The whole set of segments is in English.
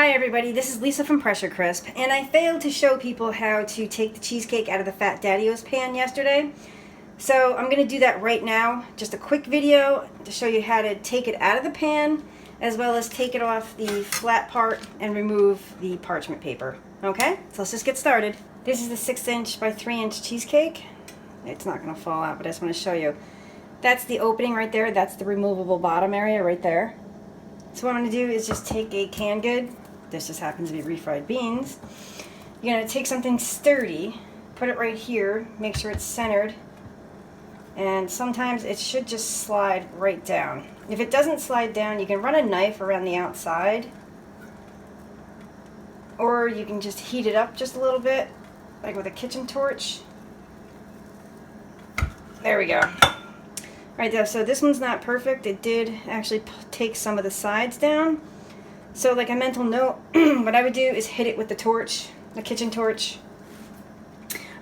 Hi everybody, this is Lisa from Pressure Crisp, and I failed to show people how to take the cheesecake out of the Fat Daddio's pan yesterday. So I'm going to do that right now. Just a quick video to show you how to take it out of the pan, as well as take it off the flat part and remove the parchment paper. Okay, so let's just get started. This is the 6" by 3" cheesecake. It's not going to fall out, but I just want to show you. That's the opening right there. That's the removable bottom area right there. So what I'm going to do is just take a canned good. This just happens to be refried beans. You're going to take something sturdy, put it right here, make sure it's centered, and sometimes it should just slide right down. If it doesn't slide down, you can run a knife around the outside, or you can just heat it up just a little bit, like with a kitchen torch. There we go. Right there, so this one's not perfect. It did actually take some of the sides down. So like a mental note, what I would do is hit it with the torch, the kitchen torch.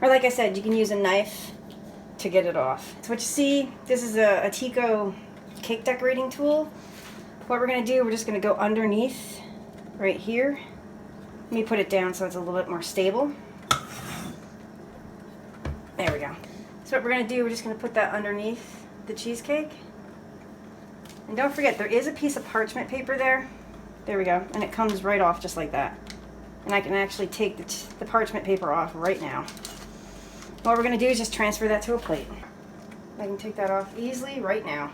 Or like I said, you can use a knife to get it off. So what you see, this is a Tico cake decorating tool. What we're going to do, we're just going to go underneath right here. Let me put it down so it's a little bit more stable. There we go. So what we're going to do, we're just going to put that underneath the cheesecake. And don't forget, there is a piece of parchment paper there. There we go. And it comes right off just like that. And I can actually take the parchment paper off right now. What we're going to do is just transfer that to a plate. I can take that off easily right now.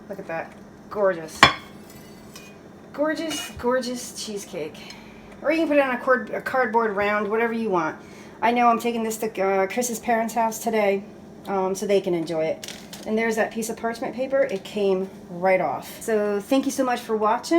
Look at that. Gorgeous. Gorgeous, gorgeous cheesecake. Or you can put it on a cardboard round, whatever you want. I know I'm taking this to Chris's parents' house today so they can enjoy it. And there's that piece of parchment paper. It came right off. So thank you so much for watching.